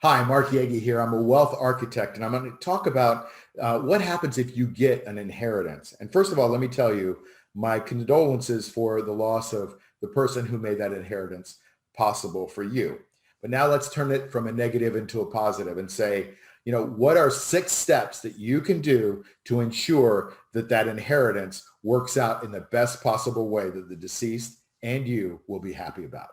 Hi, Mark Yegi here. I'm a wealth architect, and I'm going to talk about what happens if you get an inheritance. And first of all, let me tell you my condolences for the loss of the person who made that inheritance possible for you. But now let's turn it from a negative into a positive and say, what are 6 steps that you can do to ensure that that inheritance works out in the best possible way that the deceased and you will be happy about?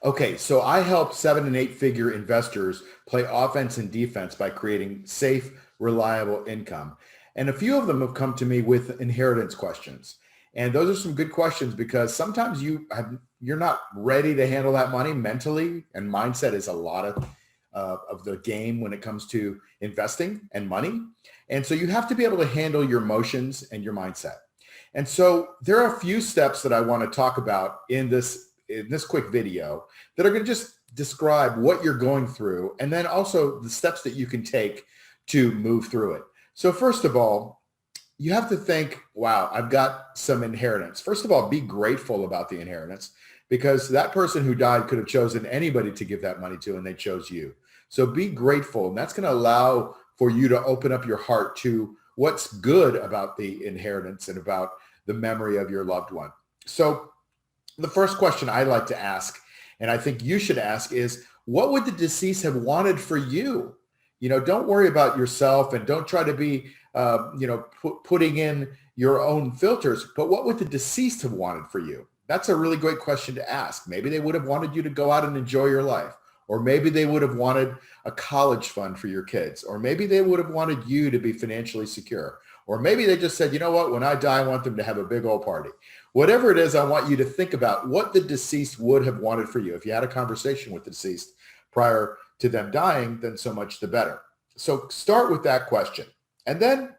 Okay, so I help 7 and 8 figure investors play offense and defense by creating safe, reliable income. And a few of them have come to me with inheritance questions. And those are some good questions because sometimes you're not ready to handle that money mentally, and mindset is a lot of the game when it comes to investing and money. And so you have to be able to handle your emotions and your mindset. And so there are a few steps that I want to talk about in this quick video that are going to just describe what you're going through and then also the steps that you can take to move through it. So first of all, you have to think, wow, I've got some inheritance. First of all, be grateful about the inheritance because that person who died could have chosen anybody to give that money to and they chose you. So be grateful, and that's going to allow for you to open up your heart to what's good about the inheritance and about the memory of your loved one. So the first question I like to ask, and I think you should ask, is what would the deceased have wanted for you? Don't worry about yourself and don't try to be, putting in your own filters, but what would the deceased have wanted for you? That's a really great question to ask. Maybe they would have wanted you to go out and enjoy your life, or maybe they would have wanted a college fund for your kids, or maybe they would have wanted you to be financially secure, or maybe they just said, you know what, when I die, I want them to have a big old party. Whatever it is, I want you to think about what the deceased would have wanted for you. If you had a conversation with the deceased prior to them dying, then so much the better. So start with that question and then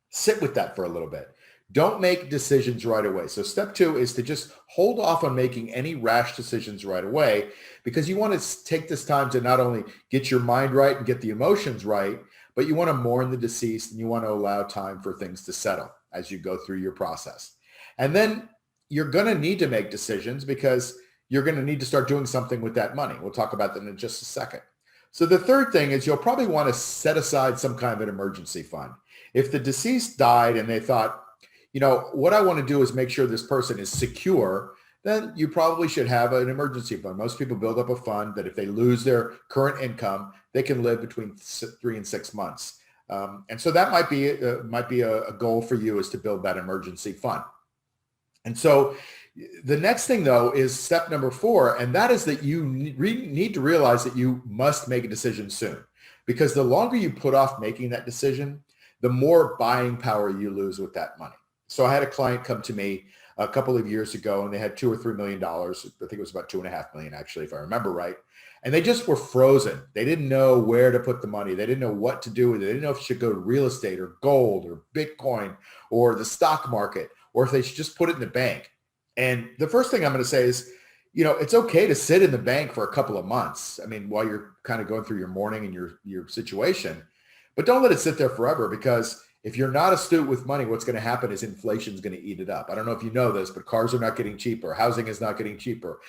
sit with that for a little bit. Don't make decisions right away. So step 2 is to just hold off on making any rash decisions right away because you want to take this time to not only get your mind right and get the emotions right, but you want to mourn the deceased and you want to allow time for things to settle as you go through your process. And then you're going to need to make decisions because you're going to need to start doing something with that money. We'll talk about that in just a second. So the third thing is you'll probably want to set aside some kind of an emergency fund. If the deceased died and they thought, what I want to do is make sure this person is secure, then you probably should have an emergency fund. Most people build up a fund that if they lose their current income, they can live between 3 and 6 months. And so that might be a goal for you, is to build that emergency fund. And so the next thing, though, is step number 4, and that is that you need to realize that you must make a decision soon, because the longer you put off making that decision, the more buying power you lose with that money. So I had a client come to me a couple of years ago, and they had $2 or $3 million. I think it was about $2.5 million, actually, if I remember right. And they just were frozen. They didn't know where to put the money. They didn't know what to do with it. They didn't know if it should go to real estate or gold or Bitcoin or the stock market, or if they should just put it in the bank. And the first thing I'm going to say is, it's okay to sit in the bank for a couple of months. I mean, while you're kind of going through your mourning and your situation, but don't let it sit there forever, because if you're not astute with money, what's going to happen is inflation is going to eat it up. I don't know if you know this, but cars are not getting cheaper. Housing is not getting cheaper.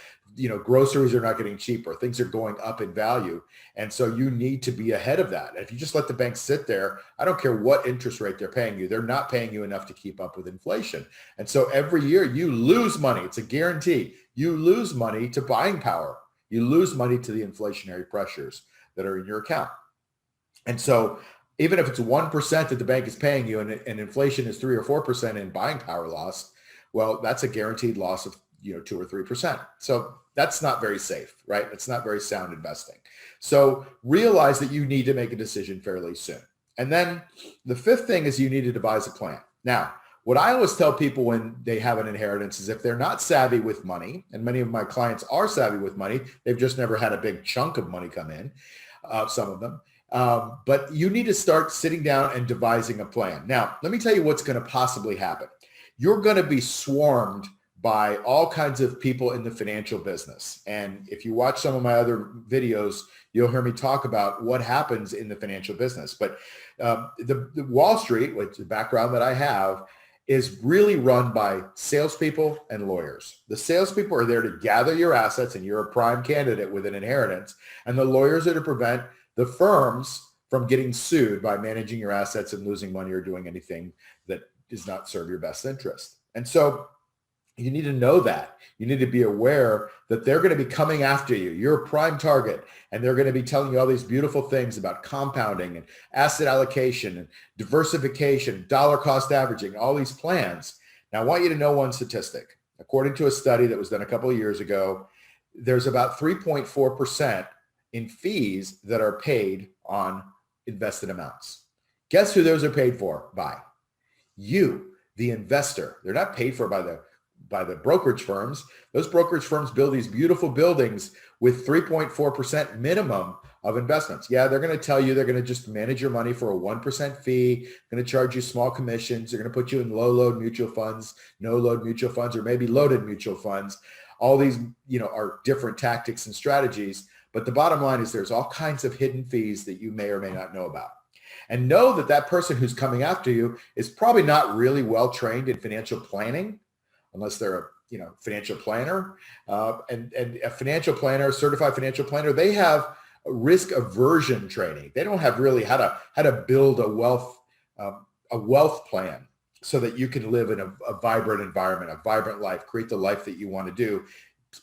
Groceries are not getting cheaper. Things are going up in value. And so you need to be ahead of that. If you just let the bank sit there, I don't care what interest rate they're paying you, they're not paying you enough to keep up with inflation. And so every year you lose money. It's a guarantee. You lose money to buying power. You lose money to the inflationary pressures that are in your account. And so even if it's 1% that the bank is paying you and inflation is 3 or 4% in buying power loss, well, that's a guaranteed loss of 2 or 3%. So that's not very safe, right? It's not very sound investing. So realize that you need to make a decision fairly soon. And then the 5th thing is you need to devise a plan. Now, what I always tell people when they have an inheritance is if they're not savvy with money, and many of my clients are savvy with money, they've just never had a big chunk of money come in, some of them. But you need to start sitting down and devising a plan. Now, let me tell you what's going to possibly happen. You're going to be swarmed by all kinds of people in the financial business. And if you watch some of my other videos, you'll hear me talk about what happens in the financial business. But the Wall Street, which is the background that I have, is really run by salespeople and lawyers. The salespeople are there to gather your assets, and you're a prime candidate with an inheritance. And the lawyers are to prevent the firms from getting sued by managing your assets and losing money or doing anything that does not serve your best interest. And so you need to know that. You need to be aware that they're going to be coming after you. You're a prime target, and they're going to be telling you all these beautiful things about compounding and asset allocation and diversification, dollar cost averaging, all these plans. Now, I want you to know one statistic. According to a study that was done a couple of years ago, there's about 3.4% in fees that are paid on invested amounts. Guess who those are paid for by? You, the investor. They're not paid for by the brokerage firms. Those brokerage firms build these beautiful buildings with 3.4% minimum of investments. Yeah, they're going to tell you they're going to just manage your money for a 1% fee, going to charge you small commissions. They're going to put you in low load mutual funds, no load mutual funds, or maybe loaded mutual funds. All these, are different tactics and strategies. But the bottom line is there's all kinds of hidden fees that you may or may not know about. And know that that person who's coming after you is probably not really well trained in financial planning, unless they're a financial planner, and a financial planner, a certified financial planner. They have risk aversion training. They don't have really how to build a wealth plan so that you can live in a vibrant environment, a vibrant life, create the life that you want to do,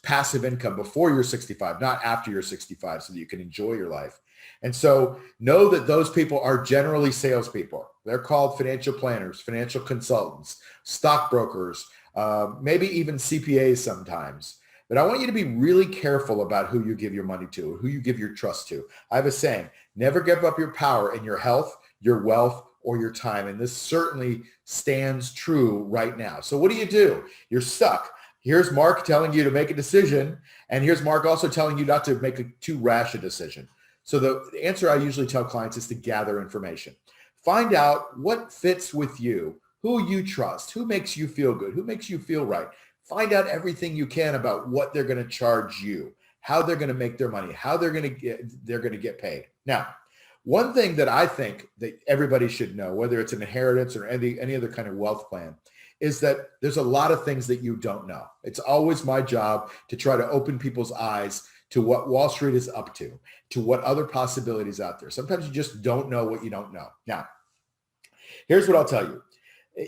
passive income before you're 65, not after you're 65, so that you can enjoy your life. And so know that those people are generally salespeople. They're called financial planners, financial consultants, stockbrokers, maybe even CPAs sometimes. But I want you to be really careful about who you give your money to, who you give your trust to. I have a saying, never give up your power in your health, your wealth, or your time. And this certainly stands true right now. So what do? You're stuck. Here's Mark telling you to make a decision. And here's Mark also telling you not to make too rash a decision. So the answer I usually tell clients is to gather information. Find out what fits with you, who you trust, who makes you feel good, who makes you feel right. Find out everything you can about what they're going to charge you, how they're going to make their money, how they're going to get paid. Now, one thing that I think that everybody should know, whether it's an inheritance or any other kind of wealth plan, is that there's a lot of things that you don't know. It's always my job to try to open people's eyes to what Wall Street is up to what other possibilities out there. Sometimes you just don't know what you don't know. Now, here's what I'll tell you.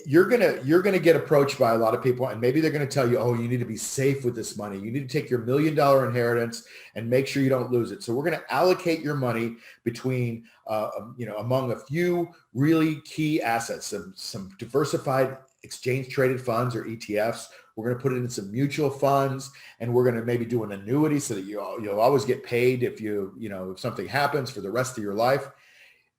You're gonna get approached by a lot of people, and maybe they're gonna tell you, oh, you need to be safe with this money. You need to take your $1 million inheritance and make sure you don't lose it. So we're gonna allocate your money between, among a few really key assets, some diversified exchange traded funds or ETFs. We're going to put it in some mutual funds, and we're going to maybe do an annuity so that you'll always get paid if if something happens for the rest of your life.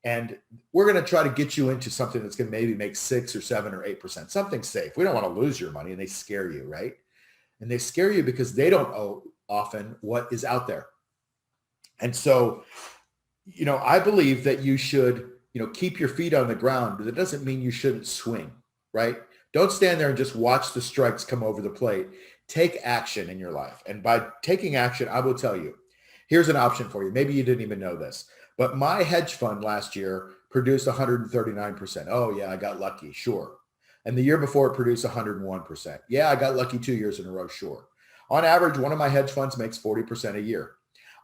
And we're going to try to get you into something that's going to maybe make 6 or 7 or 8%, something safe. We don't want to lose your money, and they scare you, right? And they scare you because they don't know often what is out there. And so, I believe that you should, keep your feet on the ground, but that doesn't mean you shouldn't swing, right? Don't stand there and just watch the strikes come over the plate. Take action in your life. And by taking action, I will tell you, here's an option for you. Maybe you didn't even know this, but my hedge fund last year produced 139%. Oh yeah, I got lucky. Sure. And the year before it produced 101%. Yeah, I got lucky 2 years in a row. Sure. On average, one of my hedge funds makes 40% a year.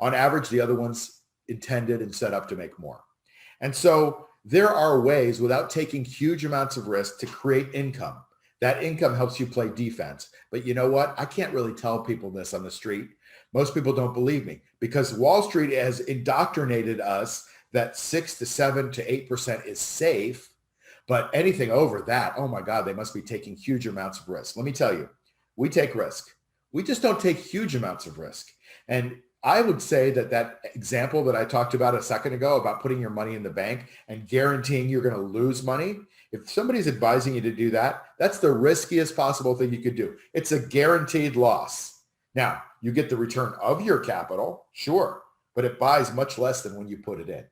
On average, the other one's intended and set up to make more. And so there are ways without taking huge amounts of risk to create income. That income helps you play defense. But you know what? I can't really tell people this on the street. Most people don't believe me because Wall Street has indoctrinated us that 6 to 7 to 8% is safe. But anything over that, oh my God, they must be taking huge amounts of risk. Let me tell you, we take risk. We just don't take huge amounts of risk. And I would say that example that I talked about a second ago about putting your money in the bank and guaranteeing you're going to lose money, if somebody's advising you to do that, that's the riskiest possible thing you could do. It's a guaranteed loss. Now, you get the return of your capital, sure, but it buys much less than when you put it in.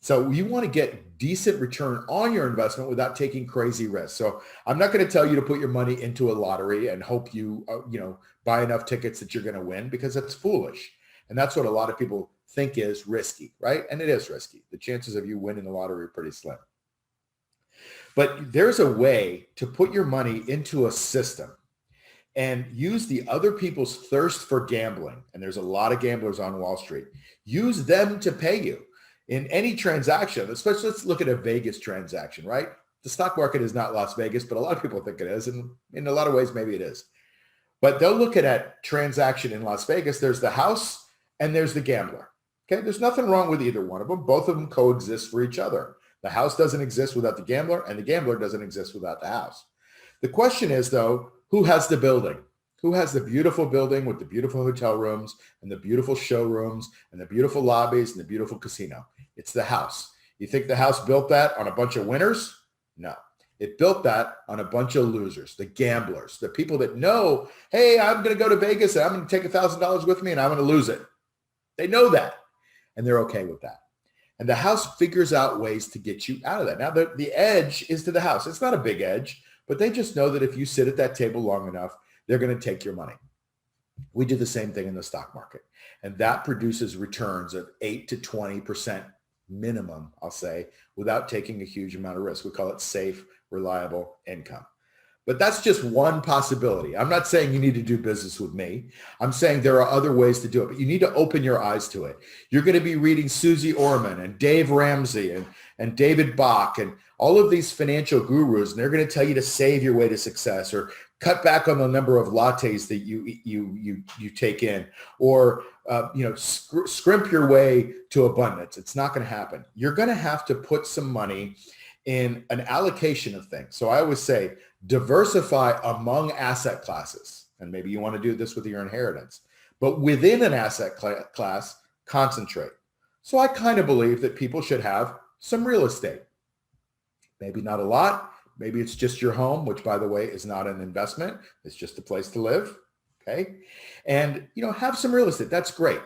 So you want to get decent return on your investment without taking crazy risks. So I'm not going to tell you to put your money into a lottery and hope you, buy enough tickets that you're going to win, because that's foolish. And that's what a lot of people think is risky, right? And it is risky. The chances of you winning the lottery are pretty slim. But there's a way to put your money into a system and use the other people's thirst for gambling. And there's a lot of gamblers on Wall Street. Use them to pay you in any transaction, especially let's look at a Vegas transaction, right? The stock market is not Las Vegas, but a lot of people think it is. And in a lot of ways, maybe it is. But they'll look at a transaction in Las Vegas. There's the house and there's the gambler. Okay, there's nothing wrong with either one of them. Both of them coexist for each other. The house doesn't exist without the gambler, and the gambler doesn't exist without the house. The question is, though, who has the building? Who has the beautiful building with the beautiful hotel rooms and the beautiful showrooms and the beautiful lobbies and the beautiful casino? It's the house. You think the house built that on a bunch of winners? No. It built that on a bunch of losers, the gamblers, the people that know, hey, I'm going to go to Vegas and I'm going to take $1,000 with me and I'm going to lose it. They know that, and they're okay with that. And the house figures out ways to get you out of that. Now, the edge is to the house. It's not a big edge, but they just know that if you sit at that table long enough, they're going to take your money. We do the same thing in the stock market. And that produces returns of 8 to 20% minimum, I'll say, without taking a huge amount of risk. We call it safe, reliable income. But that's just one possibility. I'm not saying you need to do business with me. I'm saying there are other ways to do it, but you need to open your eyes to it. You're going to be reading Susie Orman and Dave Ramsey and David Bach and all of these financial gurus, and they're going to tell you to save your way to success, or cut back on the number of lattes that you take in, or scrimp your way to abundance. It's not going to happen. You're going to have to put some money in an allocation of things. So I always say diversify among asset classes. And maybe you want to do this with your inheritance, but within an asset class, concentrate. So I kind of believe that people should have some real estate. Maybe not a lot. Maybe it's just your home, which, by the way, is not an investment. It's just a place to live. Okay. And, have some real estate. That's great.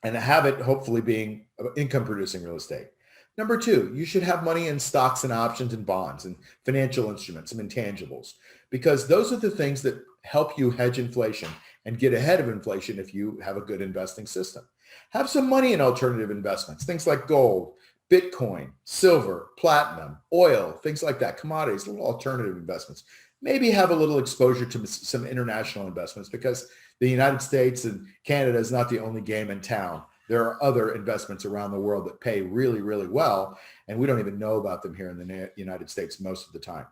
And have it hopefully being income producing real estate. Number 2, you should have money in stocks and options and bonds and financial instruments and intangibles, because those are the things that help you hedge inflation and get ahead of inflation if you have a good investing system. Have some money in alternative investments, things like gold, Bitcoin, silver, platinum, oil, things like that, commodities, little alternative investments. Maybe have a little exposure to some international investments, because the United States and Canada is not the only game in town. There are other investments around the world that pay really, really well, and we don't even know about them here in the United States most of the time.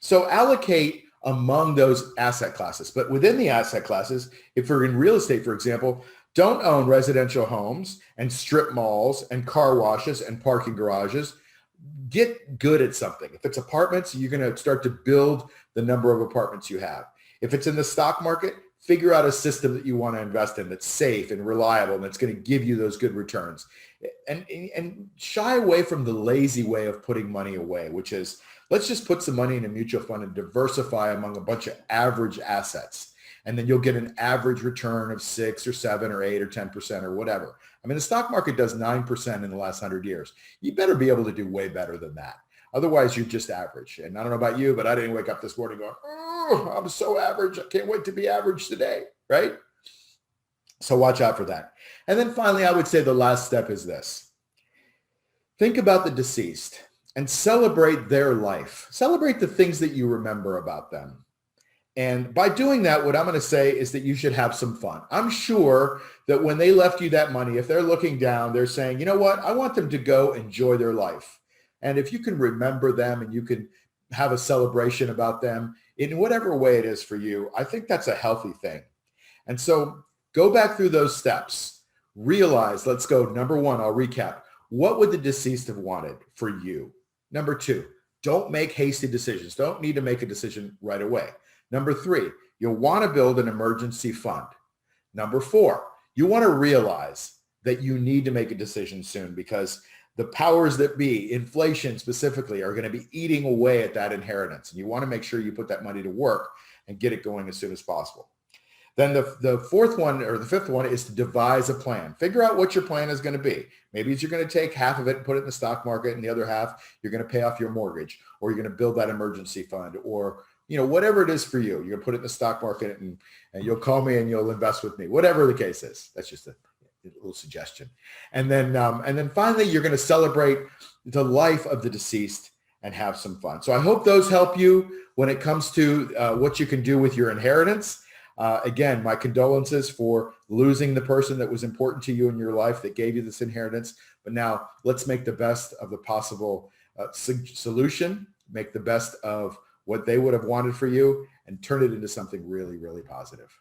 So allocate among those asset classes. But within the asset classes, if we're in real estate, for example, don't own residential homes and strip malls and car washes and parking garages. Get good at something. If it's apartments, you're going to start to build the number of apartments you have. If it's in the stock market, figure out a system that you want to invest in that's safe and reliable and that's going to give you those good returns. And shy away from the lazy way of putting money away, which is, let's just put some money in a mutual fund and diversify among a bunch of average assets. And then you'll get an average return of 6 or 7 or 8 or 10% or whatever. I mean, the stock market does 9% in the last 100 years. You better be able to do way better than that. Otherwise, you're just average. And I don't know about you, but I didn't wake up this morning going, oh, I'm so average. I can't wait to be average today, right? So watch out for that. And then finally, I would say the last step is this. Think about the deceased and celebrate their life. Celebrate the things that you remember about them. And by doing that, what I'm going to say is that you should have some fun. I'm sure that when they left you that money, if they're looking down, they're saying, you know what? I want them to go enjoy their life. And if you can remember them and you can have a celebration about them in whatever way it is for you, I think that's a healthy thing. And so go back through those steps. Realize, let's go. Number 1, I'll recap. What would the deceased have wanted for you? Number 2, don't make hasty decisions. Don't need to make a decision right away. Number 3, you'll want to build an emergency fund. Number 4, you want to realize that you need to make a decision soon, because the powers that be, inflation specifically, are going to be eating away at that inheritance. And you want to make sure you put that money to work and get it going as soon as possible. Then the fourth one or the fifth one is to devise a plan. Figure out what your plan is going to be. Maybe it's you're going to take half of it and put it in the stock market, and the other half you're going to pay off your mortgage, or you're going to build that emergency fund, or whatever it is for you. You're going to put it in the stock market, and you'll call me and you'll invest with me. Whatever the case is. That's just a little suggestion. And then finally, you're going to celebrate the life of the deceased and have some fun. So I hope those help you when it comes to what you can do with your inheritance. Again, my condolences for losing the person that was important to you in your life that gave you this inheritance. But now let's make the best of the possible solution, make the best of what they would have wanted for you, and turn it into something really, really positive.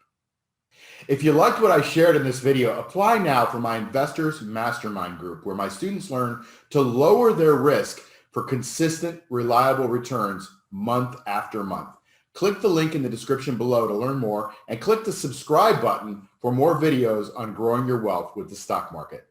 If you liked what I shared in this video, apply now for my Investors Mastermind group, where my students learn to lower their risk for consistent, reliable returns month after month. Click the link in the description below to learn more, and click the subscribe button for more videos on growing your wealth with the stock market.